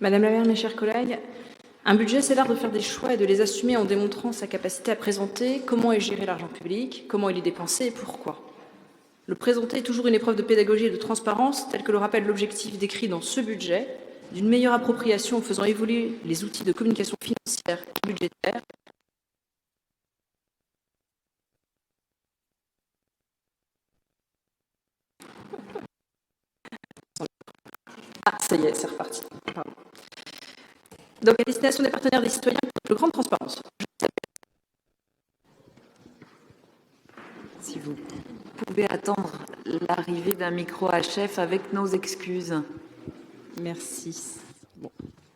Madame la maire, mes chers collègues, un budget, c'est l'art de faire des choix et de les assumer en démontrant sa capacité à présenter comment est géré l'argent public, comment il est dépensé et pourquoi. Le présenter est toujours une épreuve de pédagogie et de transparence, tel que le rappelle l'objectif décrit dans ce budget, d'une meilleure appropriation en faisant évoluer les outils de communication financière et budgétaire. Ah, ça y est, c'est reparti. Pardon. Donc, à destination des partenaires des citoyens, pour de grande transparence. Si vous pouvez attendre l'arrivée d'un micro HF avec nos excuses. Merci. Bon,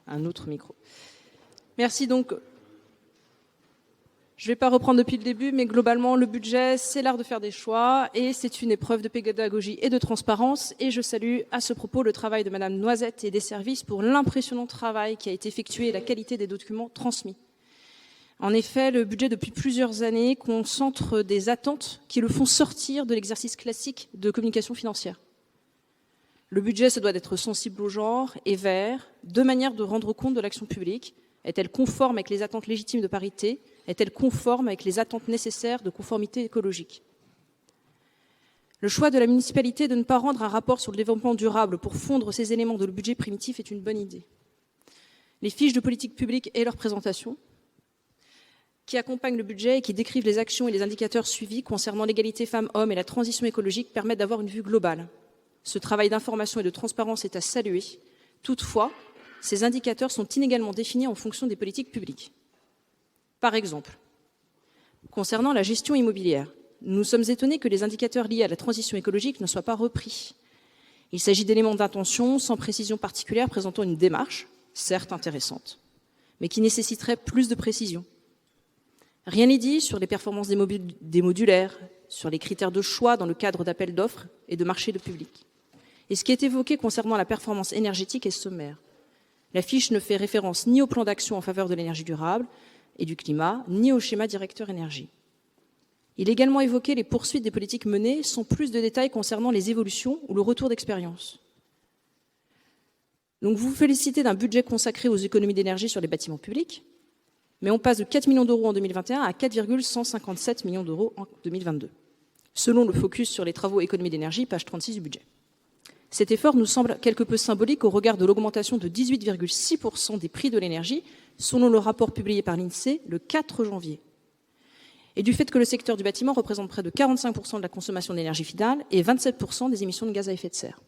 un autre micro. Merci donc. Je ne vais pas reprendre depuis le début, mais globalement, le budget, c'est l'art de faire des choix et c'est une épreuve de pédagogie et de transparence. Et je salue à ce propos le travail de Madame Noisette et des services pour l'impressionnant travail qui a été effectué et la qualité des documents transmis. En effet, le budget, depuis plusieurs années, concentre des attentes qui le font sortir de l'exercice classique de communication financière. Le budget se doit d'être sensible au genre et vert, deux manières de rendre compte de l'action publique. Est-elle conforme avec les attentes légitimes de parité ? Est-elle conforme avec les attentes nécessaires de conformité écologique ? Le choix de la municipalité de ne pas rendre un rapport sur le développement durable pour fondre ces éléments dans le budget primitif est une bonne idée. Les fiches de politique publique et leur présentation, qui accompagnent le budget et qui décrivent les actions et les indicateurs suivis concernant l'égalité femmes-hommes et la transition écologique permettent d'avoir une vue globale. Ce travail d'information et de transparence est à saluer. Toutefois, ces indicateurs sont inégalement définis en fonction des politiques publiques. Par exemple, concernant la gestion immobilière, nous sommes étonnés que les indicateurs liés à la transition écologique ne soient pas repris. Il s'agit d'éléments d'intention sans précision particulière présentant une démarche, certes intéressante, mais qui nécessiterait plus de précision. Rien n'est dit sur les performances des modulaires, sur les critères de choix dans le cadre d'appels d'offres et de marchés de public. Et ce qui est évoqué concernant la performance énergétique est sommaire. La fiche ne fait référence ni au plan d'action en faveur de l'énergie durable et du climat, ni au schéma directeur énergie. Il est également évoqué les poursuites des politiques menées sans plus de détails concernant les évolutions ou le retour d'expérience. Donc vous vous félicitez d'un budget consacré aux économies d'énergie sur les bâtiments publics, mais on passe de 4 millions d'euros en 2021 à 4,157 millions d'euros en 2022, selon le focus sur les travaux économie d'énergie, page 36 du budget. Cet effort nous semble quelque peu symbolique au regard de l'augmentation de 18,6% des prix de l'énergie, selon le rapport publié par l'INSEE le 4 janvier. Et du fait que le secteur du bâtiment représente près de 45% de la consommation d'énergie finale et 27% des émissions de gaz à effet de serre.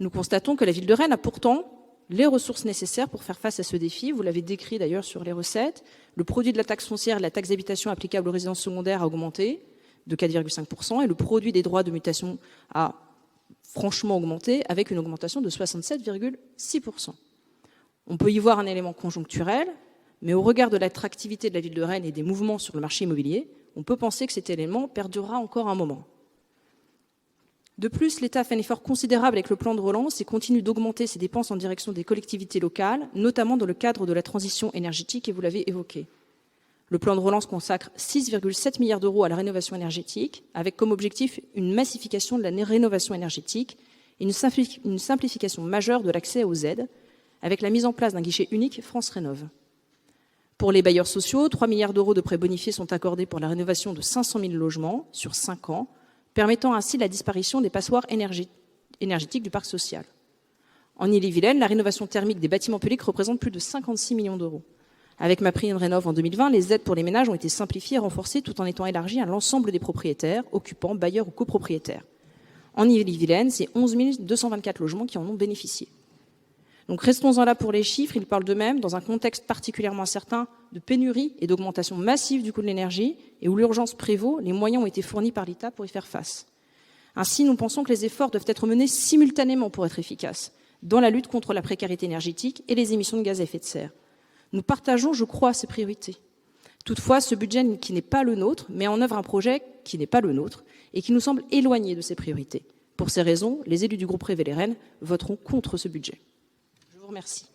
Nous constatons que la ville de Rennes a pourtant les ressources nécessaires pour faire face à ce défi. Vous l'avez décrit d'ailleurs sur les recettes. Le produit de la taxe foncière et de la taxe d'habitation applicable aux résidences secondaires a augmenté de 4,5% et le produit des droits de mutation a franchement augmenté avec une augmentation de 67,6%. On peut y voir un élément conjoncturel, mais au regard de l'attractivité de la ville de Rennes et des mouvements sur le marché immobilier, on peut penser que cet élément perdurera encore un moment. De plus, l'État fait un effort considérable avec le plan de relance et continue d'augmenter ses dépenses en direction des collectivités locales, notamment dans le cadre de la transition énergétique, et vous l'avez évoqué. Le plan de relance consacre 6,7 milliards d'euros à la rénovation énergétique, avec comme objectif une massification de la rénovation énergétique et une simplification majeure de l'accès aux aides, avec la mise en place d'un guichet unique France Rénov'. Pour les bailleurs sociaux, 3 milliards d'euros de prêts bonifiés sont accordés pour la rénovation de 500 000 logements sur 5 ans, permettant ainsi la disparition des passoires énergétiques du parc social. En Ille-et-Vilaine, la rénovation thermique des bâtiments publics représente plus de 56 millions d'euros. Avec MaPrimeRénov' en 2020, les aides pour les ménages ont été simplifiées et renforcées tout en étant élargies à l'ensemble des propriétaires, occupants, bailleurs ou copropriétaires. En Ille-et-Vilaine, c'est 11 224 logements qui en ont bénéficié. Donc restons-en là pour les chiffres, ils parlent d'eux-mêmes dans un contexte particulièrement incertain de pénurie et d'augmentation massive du coût de l'énergie et où l'urgence prévaut, les moyens ont été fournis par l'État pour y faire face. Ainsi, nous pensons que les efforts doivent être menés simultanément pour être efficaces dans la lutte contre la précarité énergétique et les émissions de gaz à effet de serre. Nous partageons, je crois, ces priorités. Toutefois, ce budget qui n'est pas le nôtre met en œuvre un projet qui n'est pas le nôtre et qui nous semble éloigné de ces priorités. Pour ces raisons, les élus du groupe Révéler Rennes voteront contre ce budget. Je vous remercie.